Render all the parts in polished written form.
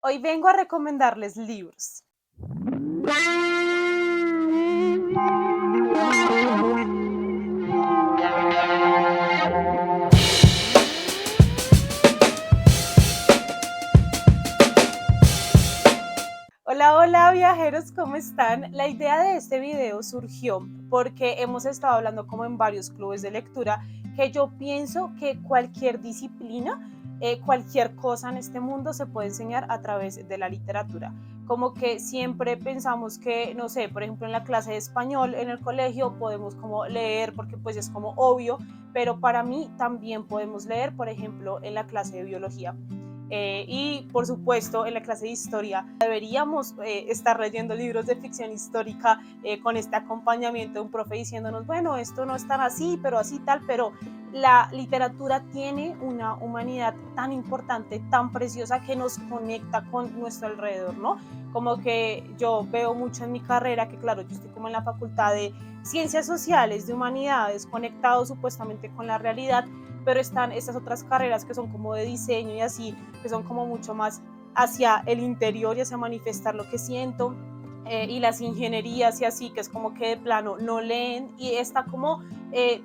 Hoy vengo a recomendarles libros. Hola, hola viajeros, ¿cómo están? La idea de este video surgió porque hemos estado hablando como en varios clubes de lectura que yo pienso que cualquier disciplina, cualquier cosa en este mundo se puede enseñar a través de la literatura. Como que siempre pensamos que, no sé, por ejemplo en la clase de español en el colegio podemos como leer porque pues es como obvio, pero para mí también podemos leer, por ejemplo, en la clase de biología. Y por supuesto en la clase de historia deberíamos estar leyendo libros de ficción histórica con este acompañamiento de un profe diciéndonos, bueno, esto no es tan así, pero así tal, pero la literatura tiene una humanidad tan importante, tan preciosa que nos conecta con nuestro alrededor, ¿no? Como que yo veo mucho en mi carrera, que claro, yo estoy como en la facultad de ciencias sociales, de humanidades, conectado supuestamente con la realidad, pero están estas otras carreras que son como de diseño y así, que son como mucho más hacia el interior y hacia manifestar lo que siento, y las ingenierías y así, que es como que de plano no leen y está como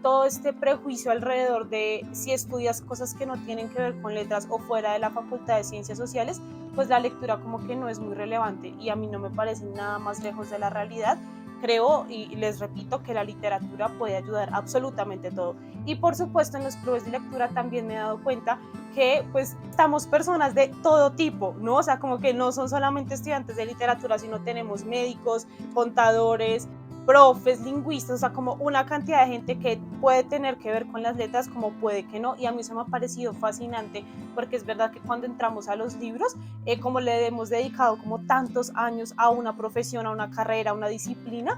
todo este prejuicio alrededor de si estudias cosas que no tienen que ver con letras o fuera de la facultad de ciencias sociales, pues la lectura como que no es muy relevante y a mí no me parece nada más lejos de la realidad. Creo y les repito que la literatura puede ayudar absolutamente todo. Y por supuesto en los clubes de lectura también me he dado cuenta que pues estamos personas de todo tipo, ¿no? O sea, como que no son solamente estudiantes de literatura, sino tenemos médicos, contadores, profes, lingüistas, o sea, como una cantidad de gente que puede tener que ver con las letras como puede que no, y a mí eso me ha parecido fascinante, porque es verdad que cuando entramos a los libros, como le hemos dedicado como tantos años a una profesión, a una carrera, a una disciplina,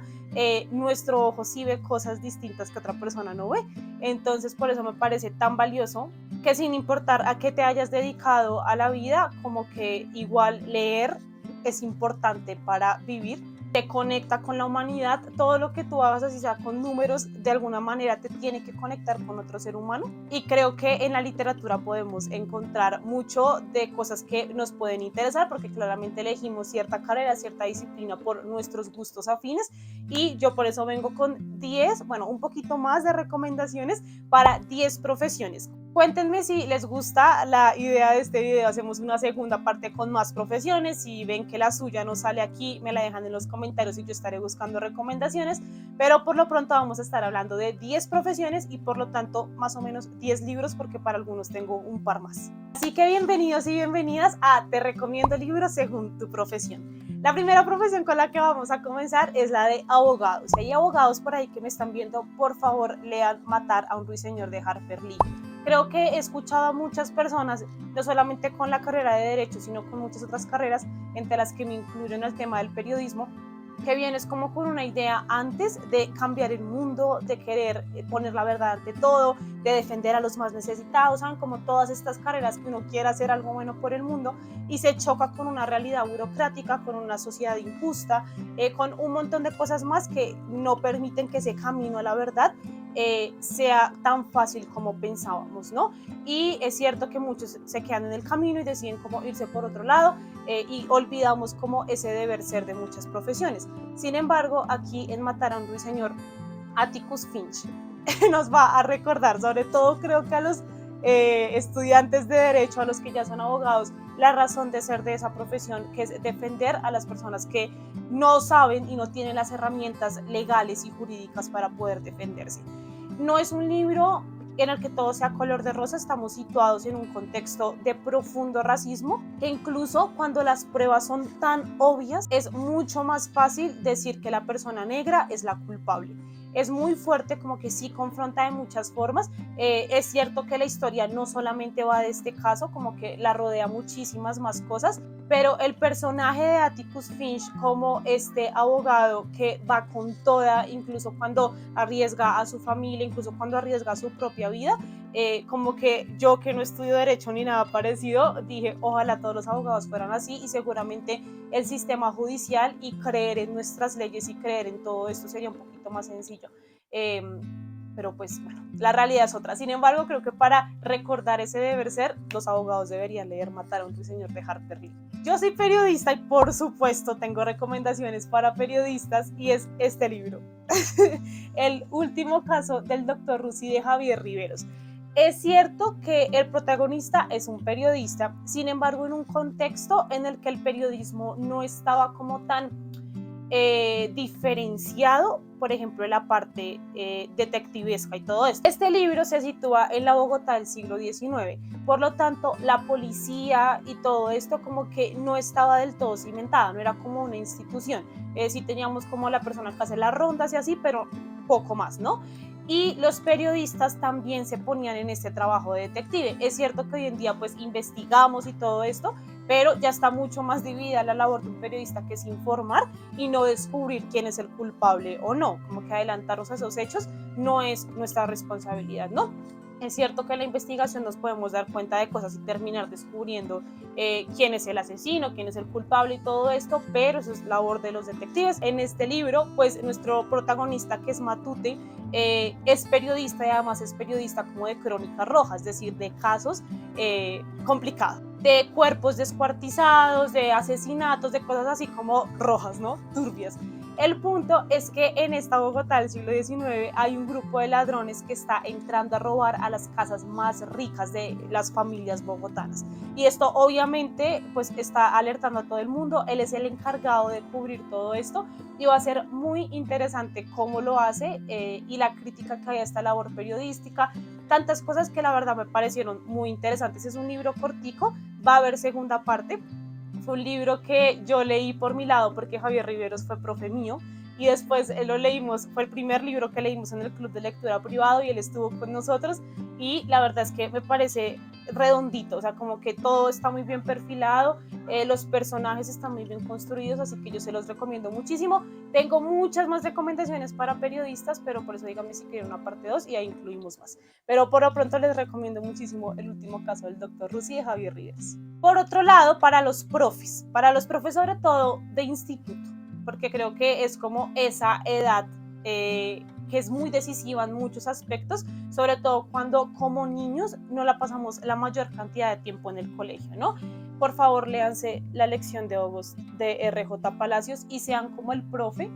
nuestro ojo sí ve cosas distintas que otra persona no ve. Entonces, por eso me parece tan valioso que sin importar a qué te hayas dedicado a la vida, como que igual leer es importante para vivir, te conecta con la humanidad, todo lo que tú hagas, así sea con números, de alguna manera te tiene que conectar con otro ser humano. Y creo que en la literatura podemos encontrar mucho de cosas que nos pueden interesar, porque claramente elegimos cierta carrera, cierta disciplina por nuestros gustos afines. Y yo por eso vengo con 10, bueno, un poquito más de recomendaciones para 10 profesiones. Cuéntenme si les gusta la idea de este video, hacemos una segunda parte con más profesiones, si ven que la suya no sale aquí, me la dejan en los comentarios y yo estaré buscando recomendaciones, pero por lo pronto vamos a estar hablando de 10 profesiones y por lo tanto más o menos 10 libros porque para algunos tengo un par más. Así que bienvenidos y bienvenidas a Te recomiendo libros según tu profesión. La primera profesión con la que vamos a comenzar es la de abogados. Si hay abogados por ahí que me están viendo, por favor lean Matar a un ruiseñor de Harper Lee. Creo que he escuchado a muchas personas, no solamente con la carrera de Derecho, sino con muchas otras carreras, entre las que me incluyo en el tema del periodismo, que vienes como con una idea antes de cambiar el mundo, de querer poner la verdad ante todo, de defender a los más necesitados, ¿saben? Como todas estas carreras que uno quiere hacer algo bueno por el mundo y se choca con una realidad burocrática, con una sociedad injusta, con un montón de cosas más que no permiten que ese camino a la verdad sea tan fácil como pensábamos, ¿no? Y es cierto que muchos se quedan en el camino y deciden cómo irse por otro lado, y olvidamos como ese deber ser de muchas profesiones. Sin embargo, aquí en Matar a un ruiseñor, Atticus Finch nos va a recordar, sobre todo creo que a los estudiantes de derecho, a los que ya son abogados, la razón de ser de esa profesión, que es defender a las personas que no saben y no tienen las herramientas legales y jurídicas para poder defenderse. No es un libro en el que todo sea color de rosa, estamos situados en un contexto de profundo racismo, que incluso cuando las pruebas son tan obvias, es mucho más fácil decir que la persona negra es la culpable. Es muy fuerte, como que sí confronta de muchas formas. Es cierto que la historia no solamente va de este caso, como que la rodea muchísimas más cosas, pero el personaje de Atticus Finch como este abogado que va con toda, incluso cuando arriesga a su familia, incluso cuando arriesga su propia vida, como que yo que no estudio derecho ni nada parecido, dije, ojalá todos los abogados fueran así y seguramente el sistema judicial y creer en nuestras leyes y creer en todo esto sería un poquito más sencillo. Eh, pero pues bueno, la realidad es otra. Sin embargo, creo que para recordar ese deber ser, los abogados deberían leer Matar a un ruiseñor de Harper Lee. Yo soy periodista y por supuesto tengo recomendaciones para periodistas y es este libro, El último caso del doctor Rusi de Javier Riveros. Es cierto que el protagonista es un periodista, sin embargo en un contexto en el que el periodismo no estaba como tan diferenciado, por ejemplo, en la parte detectivesca y todo esto. Este libro se sitúa en la Bogotá del siglo XIX, por lo tanto, la policía y todo esto como que no estaba del todo cimentada, no era como una institución. Sí teníamos como la persona que hace las rondas y así, pero poco más, ¿no? Y los periodistas también se ponían en este trabajo de detective. Es cierto que hoy en día pues investigamos y todo esto, pero ya está mucho más dividida la labor de un periodista, que es informar y no descubrir quién es el culpable o no, como que adelantarnos a esos hechos no es nuestra responsabilidad, ¿no? Es cierto que en la investigación nos podemos dar cuenta de cosas y terminar descubriendo quién es el asesino, quién es el culpable y todo esto, pero eso es labor de los detectives. En este libro, pues nuestro protagonista, que es Matute, es periodista y además es periodista como de crónica roja, es decir, de casos complicados, de cuerpos descuartizados, de asesinatos, de cosas así como rojas, ¿no? Turbias. El punto es que en esta Bogotá del siglo XIX hay un grupo de ladrones que está entrando a robar a las casas más ricas de las familias bogotanas. Y esto obviamente pues está alertando a todo el mundo. Él es el encargado de cubrir todo esto y va a ser muy interesante cómo lo hace y la crítica que hay a esta labor periodística. Tantas cosas que la verdad me parecieron muy interesantes. Es un libro cortico, va a haber segunda parte. Fue un libro que yo leí por mi lado porque Javier Riveros fue profe mío y después lo leímos, fue el primer libro que leímos en el club de lectura privado y él estuvo con nosotros y la verdad es que me parece redondito, o sea, como que todo está muy bien perfilado, los personajes están muy bien construidos, así que yo se los recomiendo muchísimo. Tengo muchas más recomendaciones para periodistas, pero por eso díganme si quieren una parte 2 y ahí incluimos más. Pero por lo pronto les recomiendo muchísimo el último caso del doctor Rusi de Javier Riveros. Por otro lado, para los profes sobre todo de instituto, porque creo que es como esa edad que es muy decisiva en muchos aspectos, sobre todo cuando como niños no la pasamos la mayor cantidad de tiempo en el colegio, ¿no? Por favor, léanse la lección de Ogos de R.J. Palacios y sean como el profe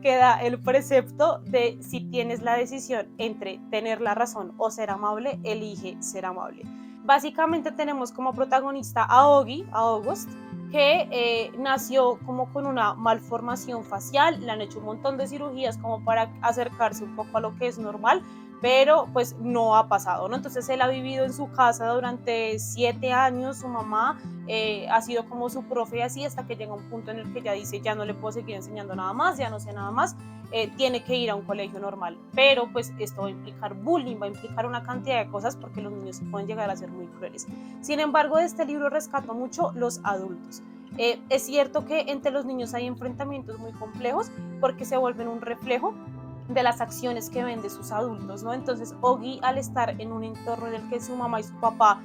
que da el precepto de si tienes la decisión entre tener la razón o ser amable, elige ser amable. Básicamente tenemos como protagonista a Ogi, a August, que nació como con una malformación facial, le han hecho un montón de cirugías como para acercarse un poco a lo que es normal, pero pues no ha pasado, ¿no? Entonces él ha vivido en su casa durante 7 años, su mamá ha sido como su profe y así, hasta que llega un punto en el que ya dice, ya no le puedo seguir enseñando nada más, ya no sé nada más, tiene que ir a un colegio normal, pero pues esto va a implicar bullying, va a implicar una cantidad de cosas porque los niños pueden llegar a ser muy crueles. Sin embargo, de este libro rescato mucho los adultos. Es cierto que entre los niños hay enfrentamientos muy complejos porque se vuelven un reflejo de las acciones que ven de sus adultos, ¿no? Entonces, Ogi, al estar en un entorno en el que su mamá y su papá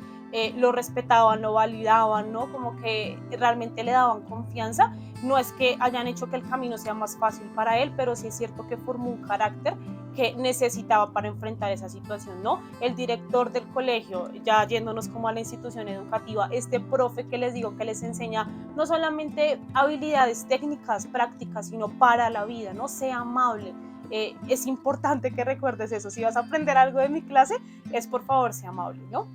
lo respetaban, lo validaban, ¿no? Como que realmente le daban confianza. No es que hayan hecho que el camino sea más fácil para él, pero sí es cierto que formó un carácter que necesitaba para enfrentar esa situación, ¿no? El director del colegio, ya yéndonos como a la institución educativa, este profe que les digo que les enseña no solamente habilidades técnicas, prácticas, sino para la vida, ¿no? Sea amable. Es importante que recuerdes eso. Si vas a aprender algo de mi clase, es por favor, sea amable, ¿no?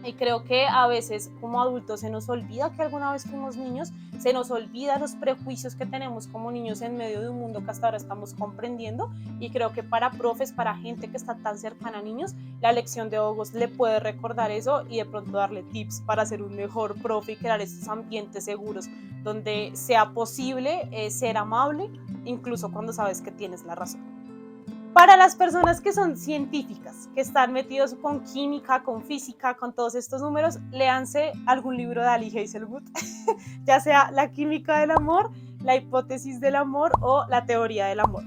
Y creo que a veces como adultos se nos olvida que alguna vez fuimos niños, se nos olvida los prejuicios que tenemos como niños en medio de un mundo que hasta ahora estamos comprendiendo, y creo que para profes, para gente que está tan cercana a niños, la lección de Ogos le puede recordar eso y de pronto darle tips para ser un mejor profe y crear estos ambientes seguros donde sea posible ser amable, incluso cuando sabes que tienes la razón. Para las personas que son científicas, que están metidos con química, con física, con todos estos números, léanse algún libro de Ali Hazelwood, ya sea La química del amor, La hipótesis del amor o La teoría del amor.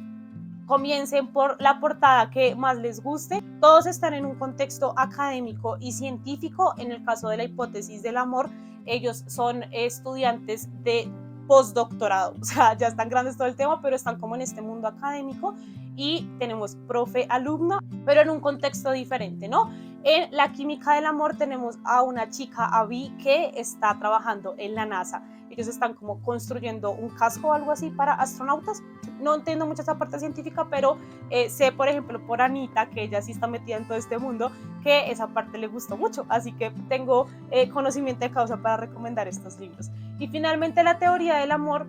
Comiencen por la portada que más les guste. Todos están en un contexto académico y científico. En el caso de La hipótesis del amor, ellos son estudiantes de postdoctorado, o sea, ya están grandes todo el tema, pero están como en este mundo académico y tenemos profe-alumno, pero en un contexto diferente, ¿no? En la química del amor tenemos a una chica, Abby, que está trabajando en la NASA. Ellos están como construyendo un casco o algo así para astronautas. No entiendo mucho esa parte científica, pero sé, por ejemplo, por Anita, que ella sí está metida en todo este mundo, que esa parte le gustó mucho. Así que tengo conocimiento de causa para recomendar estos libros. Y finalmente, la teoría del amor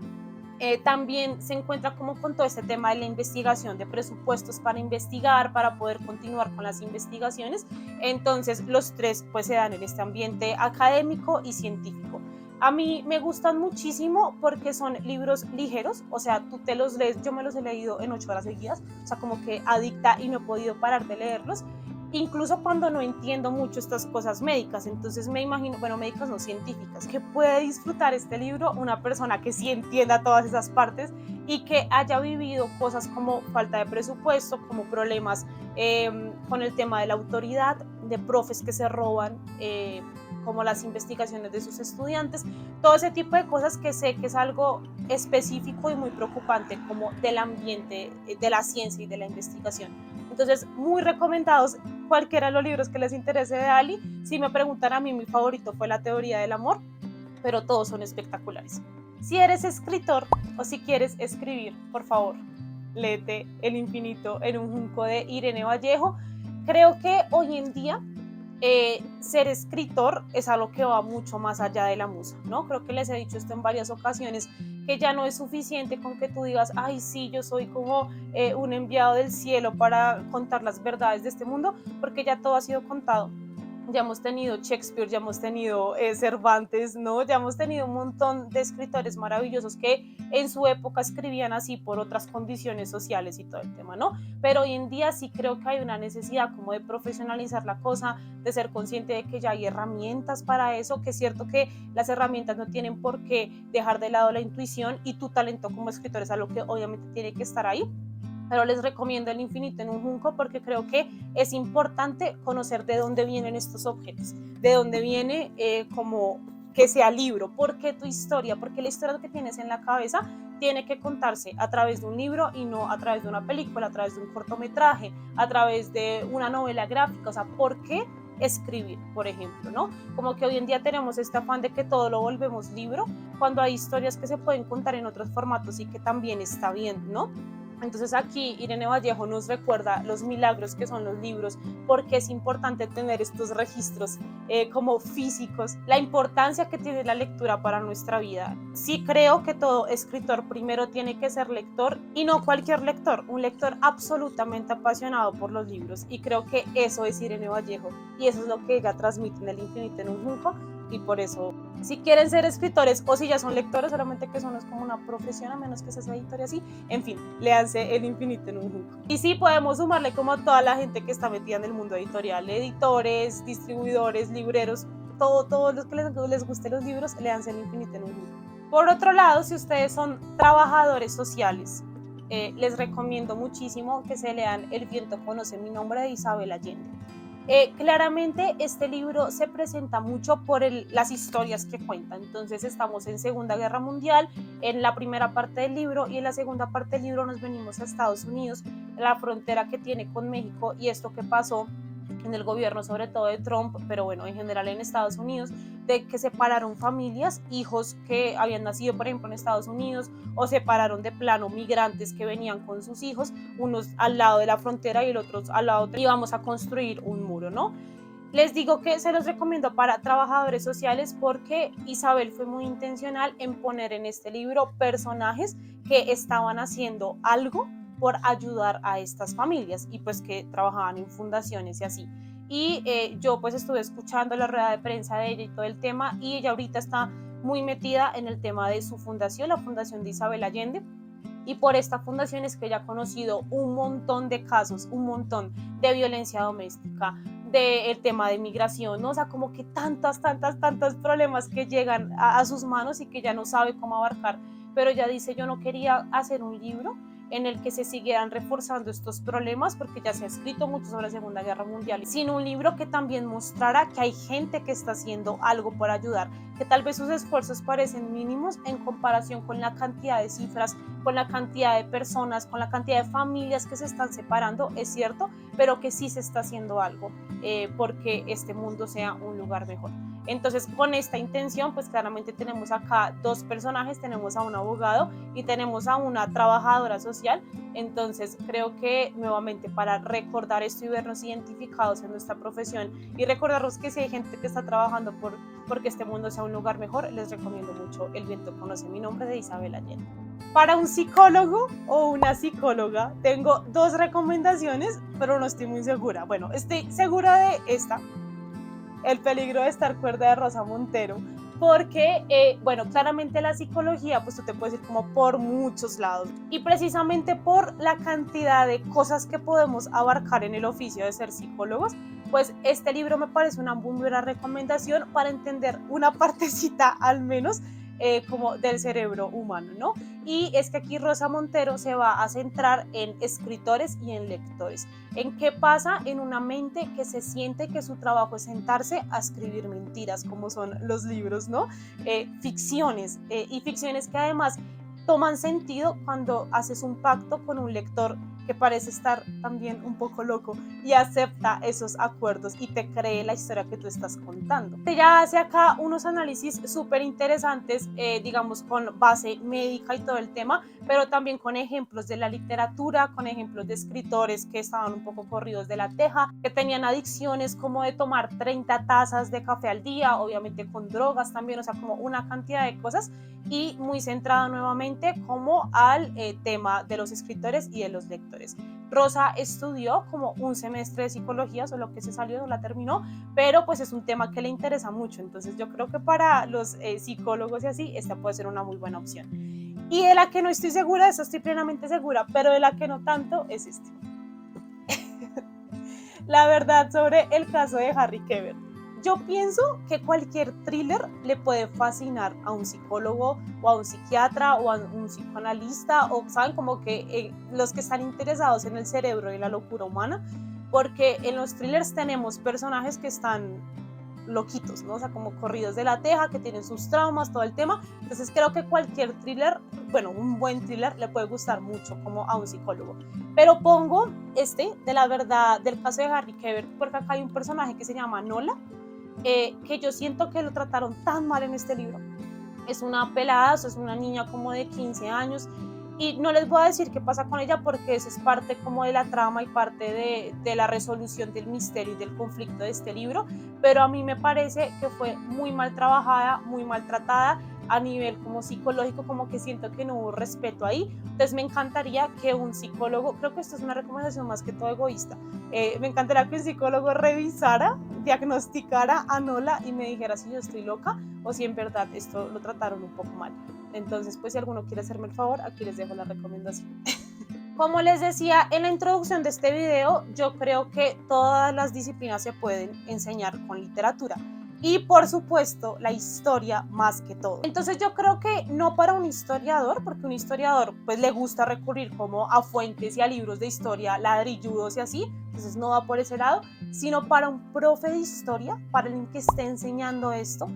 también se encuentra como con todo este tema de la investigación, de presupuestos para investigar, para poder continuar con las investigaciones. Entonces, los tres pues se dan en este ambiente académico y científico. A mí me gustan muchísimo porque son libros ligeros, o sea, tú te los lees, yo me los he leído en 8 horas seguidas, o sea, como que adicta y no he podido parar de leerlos, incluso cuando no entiendo mucho estas cosas médicas. Entonces me imagino, bueno, médicas no científicas, que puede disfrutar este libro una persona que sí entienda todas esas partes y que haya vivido cosas como falta de presupuesto, como problemas con el tema de la autoridad, de profes que se roban, como las investigaciones de sus estudiantes, todo ese tipo de cosas que sé que es algo específico y muy preocupante como del ambiente de la ciencia y de la investigación. Entonces, muy recomendados cualquiera de los libros que les interese de Ali. Si me preguntan a mí, mi favorito fue La teoría del amor, pero todos son espectaculares. Si eres escritor o si quieres escribir, por favor, léete El infinito en un junco de Irene Vallejo. Creo que hoy en día ser escritor es algo que va mucho más allá de la musa, ¿no? Creo que les he dicho esto en varias ocasiones, que ya no es suficiente con que tú digas, ay, sí, yo soy como un enviado del cielo para contar las verdades de este mundo, porque ya todo ha sido contado. Ya hemos tenido Shakespeare, ya hemos tenido Cervantes, ¿no? Ya hemos tenido un montón de escritores maravillosos que en su época escribían así por otras condiciones sociales y todo el tema, ¿no? Pero hoy en día sí creo que hay una necesidad como de profesionalizar la cosa, de ser consciente de que ya hay herramientas para eso, que es cierto que las herramientas no tienen por qué dejar de lado la intuición y tu talento como escritor es algo que obviamente tiene que estar ahí, pero les recomiendo El infinito en un junco porque creo que es importante conocer de dónde vienen estos objetos, de dónde viene como que sea libro, porque tu historia, porque la historia que tienes en la cabeza tiene que contarse a través de un libro y no a través de una película, a través de un cortometraje, a través de una novela gráfica. O sea, ¿por qué escribir, por ejemplo, ¿no? Como que hoy en día tenemos este afán de que todo lo volvemos libro, cuando hay historias que se pueden contar en otros formatos y que también está bien, ¿no? Entonces aquí Irene Vallejo nos recuerda los milagros que son los libros, porque es importante tener estos registros como físicos, la importancia que tiene la lectura para nuestra vida. Sí creo que todo escritor primero tiene que ser lector y no cualquier lector, un lector absolutamente apasionado por los libros, y creo que eso es Irene Vallejo y eso es lo que ella transmite en El infinito en un junco. Y por eso, si quieren ser escritores o si ya son lectores, solamente que eso no es como una profesión, a menos que seas editor y así, en fin, léanse El infinito en un junco. Y sí, podemos sumarle como toda la gente que está metida en el mundo editorial, editores, distribuidores, libreros, todos los que les gusten los libros, léanse El infinito en un junco. Por otro lado, si ustedes son trabajadores sociales, les recomiendo muchísimo que se lean El viento conoce mi nombre de Isabel Allende. Claramente este libro se presenta mucho por las historias que cuenta. Entonces estamos en Segunda Guerra Mundial, en la primera parte del libro, y en la segunda parte del libro nos venimos a Estados Unidos, la frontera que tiene con México y esto que pasó en el gobierno, sobre todo de Trump, pero bueno, en general en Estados Unidos, de que separaron familias, hijos que habían nacido, por ejemplo, en Estados Unidos, o separaron de plano migrantes que venían con sus hijos, unos al lado de la frontera y el otro al lado, y vamos a construir un muro, ¿no? Les digo que se los recomiendo para trabajadores sociales porque Isabel fue muy intencional en poner en este libro personajes que estaban haciendo algo por ayudar a estas familias y pues que trabajaban en fundaciones y así. Y yo pues estuve escuchando la rueda de prensa de ella y todo el tema, y ella ahorita está muy metida en el tema de su fundación, la Fundación de Isabel Allende, y por esta fundación es que ella ha conocido un montón de casos, un montón de violencia doméstica, del tema de migración, ¿no? O sea, como que tantos problemas que llegan a sus manos y que ya no sabe cómo abarcar, pero ella dice, yo no quería hacer un libro en el que se siguieran reforzando estos problemas, porque ya se ha escrito mucho sobre la Segunda Guerra Mundial, sino un libro que también mostrara que hay gente que está haciendo algo por ayudar, que tal vez sus esfuerzos parecen mínimos en comparación con la cantidad de cifras, con la cantidad de personas, con la cantidad de familias que se están separando, es cierto, pero que sí se está haciendo algo porque este mundo sea un lugar mejor. Entonces, con esta intención, pues claramente tenemos acá dos personajes, tenemos a un abogado y tenemos a una trabajadora social. Entonces, creo que nuevamente para recordar esto y vernos identificados en nuestra profesión y recordarnos que si hay gente que está trabajando porque este mundo sea un lugar mejor, les recomiendo mucho El viento conoce mi nombre, de Isabel Allende. Para un psicólogo o una psicóloga, tengo dos recomendaciones, pero no estoy muy segura. Bueno, estoy segura de esta, El peligro de estar cuerda, de Rosa Montero, porque, bueno, claramente la psicología, pues tú te puedes ir como por muchos lados, y precisamente por la cantidad de cosas que podemos abarcar en el oficio de ser psicólogos, pues este libro me parece una muy buena recomendación para entender una partecita al menos como del cerebro humano, ¿no? Y es que aquí Rosa Montero se va a centrar en escritores y en lectores, en qué pasa en una mente que se siente que su trabajo es sentarse a escribir mentiras, como son los libros, ¿no? Ficciones, y ficciones que además toman sentido cuando haces un pacto con un lector que parece estar también un poco loco y acepta esos acuerdos y te cree la historia que tú estás contando. Ella hace acá unos análisis súper interesantes, digamos, con base médica y todo el tema, pero también con ejemplos de la literatura, con ejemplos de escritores que estaban un poco corridos de la teja, que tenían adicciones como de tomar 30 tazas de café al día, obviamente con drogas también, o sea, como una cantidad de cosas, y muy centrada nuevamente como al tema de los escritores y de los lectores. Rosa estudió como un semestre de psicología, solo que se salió, no la terminó, pero pues es un tema que le interesa mucho, entonces yo creo que para los psicólogos y así, esta puede ser una muy buena opción. Y de la que no estoy segura, de eso estoy plenamente segura, pero de la que no tanto, es este. La verdad sobre el caso de Harry Kéber. Yo pienso que cualquier thriller le puede fascinar a un psicólogo o a un psiquiatra o a un psicoanalista, o saben, como que los que están interesados en el cerebro y la locura humana, porque en los thrillers tenemos personajes que están loquitos, ¿no? O sea, como corridos de la teja, que tienen sus traumas, todo el tema. Entonces creo que cualquier thriller, bueno, un buen thriller le puede gustar mucho como a un psicólogo. Pero pongo de la verdad, del caso de Harry Kéber, porque acá hay un personaje que se llama Nola, que yo siento que lo trataron tan mal en este libro. Es una pelada, es una niña como de 15 años, y no les voy a decir qué pasa con ella porque eso es parte como de la trama y parte de la resolución del misterio y del conflicto de este libro, pero a mí me parece que fue muy mal trabajada, muy maltratada a nivel como psicológico, como que siento que no hubo respeto ahí. Entonces me encantaría que un psicólogo, creo que esto es una recomendación más que todo egoísta, me encantaría que un psicólogo revisara, diagnosticara a Nola y me dijera si yo estoy loca o si en verdad esto lo trataron un poco mal. Entonces, pues si alguno quiere hacerme el favor, aquí les dejo la recomendación. Como les decía en la introducción de este video, yo creo que todas las disciplinas se pueden enseñar con literatura. Y por supuesto, la historia más que todo. Entonces yo creo que no para un historiador, porque un historiador pues le gusta recurrir como a fuentes y a libros de historia ladrilludos y así, entonces no va por ese lado, sino para un profe de historia, para el que esté enseñando esto,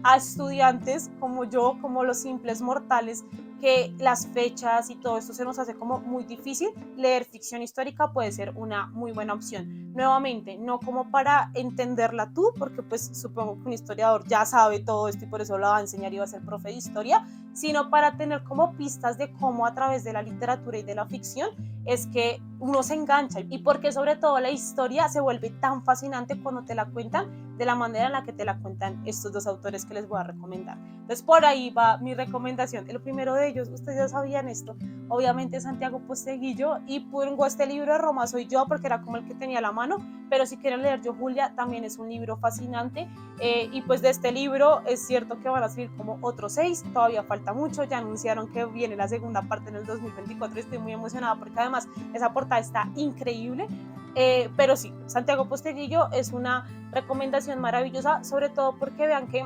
a estudiantes como yo, como los simples mortales, que las fechas y todo esto se nos hace como muy difícil. Leer ficción histórica puede ser una muy buena opción. Nuevamente, no como para entenderla tú, porque pues supongo que un historiador ya sabe todo esto y por eso lo va a enseñar y va a ser profe de historia, sino para tener como pistas de cómo a través de la literatura y de la ficción es que uno se engancha, y porque sobre todo la historia se vuelve tan fascinante cuando te la cuentan de la manera en la que te la cuentan estos dos autores que les voy a recomendar. Entonces por ahí va mi recomendación. El primero de ellos, ustedes ya sabían esto, obviamente Santiago Posteguillo, y pongo este libro de Roma soy yo porque era como el que tenía a la mano, pero si quieren leer Yo Julia, también es un libro fascinante, y pues de este libro es cierto que van a salir como otros 6, todavía falta mucho, ya anunciaron que viene la segunda parte en el 2024, estoy muy emocionada porque además esa portada está increíble. Pero sí, Santiago Posteguillo es una recomendación maravillosa, sobre todo porque vean que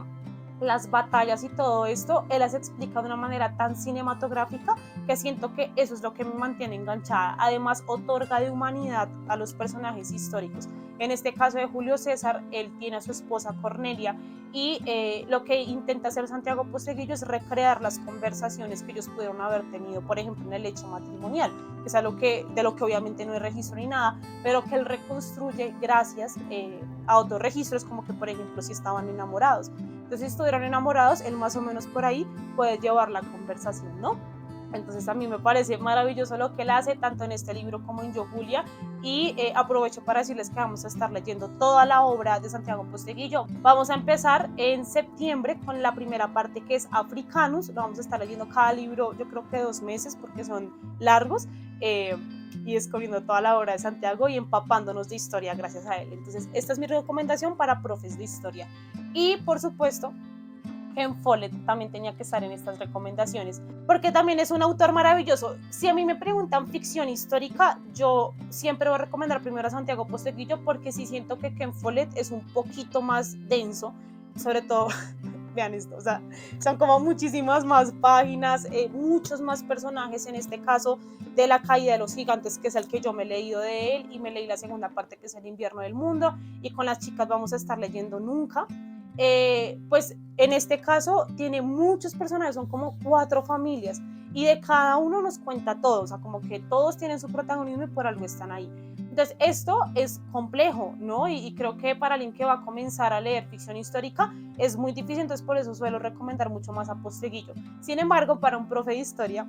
las batallas y todo esto, él las explica de una manera tan cinematográfica que siento que eso es lo que me mantiene enganchada. Además, otorga de humanidad a los personajes históricos. En este caso de Julio César, él tiene a su esposa Cornelia y lo que intenta hacer Santiago Posteguillo es recrear las conversaciones que ellos pudieron haber tenido, por ejemplo, en el hecho matrimonial, que es algo de lo que obviamente no hay registro ni nada, pero que él reconstruye gracias a otros registros, como que, por ejemplo, si estaban enamorados. Entonces, si estuvieron enamorados, él más o menos por ahí puede llevar la conversación, ¿no? Entonces a mí me parece maravilloso lo que él hace, tanto en este libro como en Yo Julia, y aprovecho para decirles que vamos a estar leyendo toda la obra de Santiago Posteguillo. Vamos a empezar en septiembre con la primera parte, que es Africanus. Lo vamos a estar leyendo cada libro, yo creo que 2 meses, porque son largos, y escogiendo toda la obra de Santiago y empapándonos de historia gracias a él. Entonces esta es mi recomendación para profes de historia. Y por supuesto, Ken Follett también tenía que estar en estas recomendaciones, porque también es un autor maravilloso. Si a mí me preguntan ficción histórica, yo siempre voy a recomendar primero a Santiago Posteguillo, porque sí siento que Ken Follett es un poquito más denso, sobre todo, vean esto, o sea, son como muchísimas más páginas, muchos más personajes, en este caso de La caída de los gigantes, que es el que yo me he leído de él, y me leí la segunda parte, que es El invierno del mundo, y con las chicas vamos a estar leyendo Nunca. Pues en este caso tiene muchos personajes, son como 4 familias y de cada uno nos cuenta todo, o sea, como que todos tienen su protagonismo y por algo están ahí. Entonces esto es complejo, ¿no? Y creo que para alguien que va a comenzar a leer ficción histórica es muy difícil, entonces por eso suelo recomendar mucho más a Posteguillo. Sin embargo, para un profe de historia,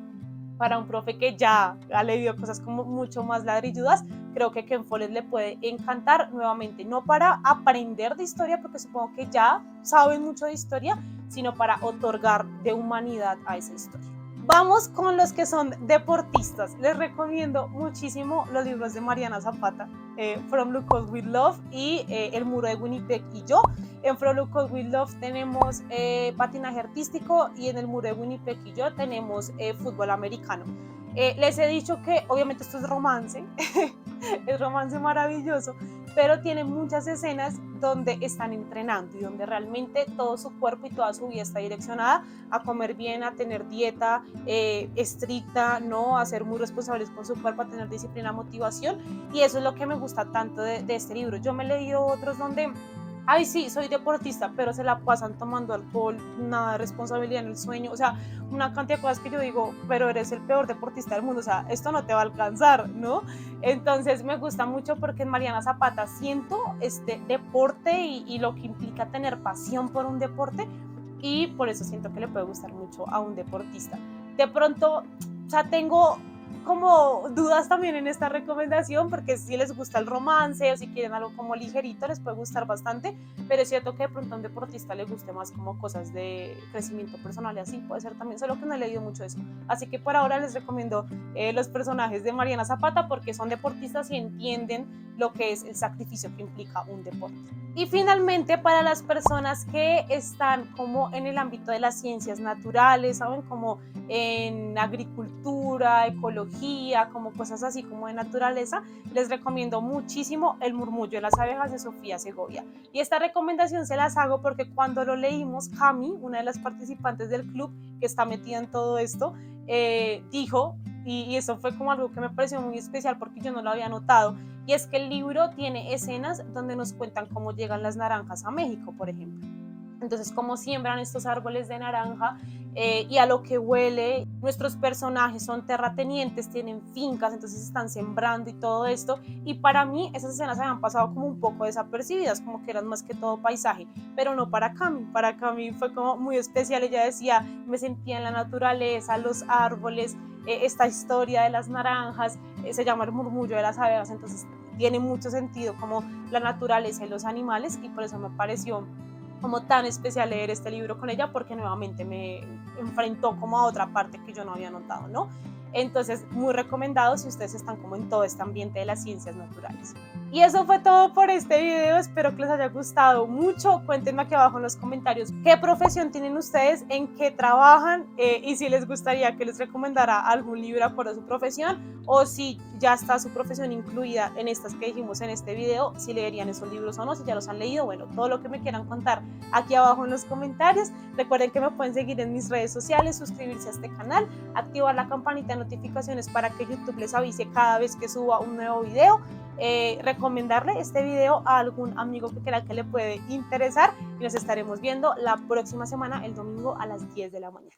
para un profe que ya ha leído cosas como mucho más ladrilludas, creo que Ken Follett le puede encantar nuevamente, no para aprender de historia, porque supongo que ya saben mucho de historia, sino para otorgar de humanidad a esa historia. Vamos con los que son deportistas. Les recomiendo muchísimo los libros de Mariana Zapata, From Lucas with Love y El muro de Winnipeg y yo. En From Lucas with Love tenemos patinaje artístico y en El muro de Winnipeg y yo tenemos fútbol americano. Les he dicho que obviamente esto es romance, es romance maravilloso, pero tiene muchas escenas donde están entrenando y donde realmente todo su cuerpo y toda su vida está direccionada a comer bien, a tener dieta estricta, ¿no? A ser muy responsables con su cuerpo, a tener disciplina, motivación, y eso es lo que me gusta tanto de este libro. Yo me he leído otros donde ay, sí, soy deportista, pero se la pasan tomando alcohol, nada de responsabilidad en el sueño, o sea, una cantidad de cosas que yo digo, pero eres el peor deportista del mundo, o sea, esto no te va a alcanzar, ¿no? Entonces me gusta mucho porque en Mariana Zapata siento este deporte y lo que implica tener pasión por un deporte, y por eso siento que le puede gustar mucho a un deportista. De pronto, o sea, tengo como dudas también en esta recomendación, porque si les gusta el romance o si quieren algo como ligerito les puede gustar bastante, pero es cierto que de pronto a un deportista le guste más como cosas de crecimiento personal y así puede ser también, solo que no he leído mucho eso. Así que por ahora les recomiendo los personajes de Mariana Zapata, porque son deportistas y entienden lo que es el sacrificio que implica un deporte. Y finalmente, para las personas que están como en el ámbito de las ciencias naturales, saben, como en agricultura, ecología, como cosas así como de naturaleza, les recomiendo muchísimo El murmullo de las abejas de Sofía Segovia. Y esta recomendación se las hago porque cuando lo leímos, Cami, una de las participantes del club que está metida en todo esto, dijo, y eso fue como algo que me pareció muy especial porque yo no lo había notado, y es que el libro tiene escenas donde nos cuentan cómo llegan las naranjas a México, por ejemplo. Entonces, cómo siembran estos árboles de naranja y a lo que huele. Nuestros personajes son terratenientes, tienen fincas, entonces están sembrando y todo esto. Y para mí esas escenas se habían pasado como un poco desapercibidas, como que eran más que todo paisaje, pero no para Cami. Para Cami fue como muy especial. Ella decía, me sentía en la naturaleza, los árboles, esta historia de las naranjas, se llama El murmullo de las abejas, entonces tiene mucho sentido como la naturaleza y los animales, y por eso me pareció como tan especial leer este libro con ella, porque nuevamente me enfrentó como a otra parte que yo no había notado, ¿no? Entonces, muy recomendado si ustedes están como en todo este ambiente de las ciencias naturales. Y eso fue todo por este video, espero que les haya gustado mucho. Cuéntenme aquí abajo en los comentarios qué profesión tienen ustedes, en qué trabajan y si les gustaría que les recomendara algún libro por su profesión o si ya está su profesión incluida en estas que dijimos en este video, si leerían esos libros o no, si ya los han leído, bueno, todo lo que me quieran contar aquí abajo en los comentarios. Recuerden que me pueden seguir en mis redes sociales, suscribirse a este canal, activar la campanita de notificaciones para que YouTube les avise cada vez que suba un nuevo video. Recomendarle este video a algún amigo que crea que le puede interesar y nos estaremos viendo la próxima semana, el domingo a las 10 de la mañana.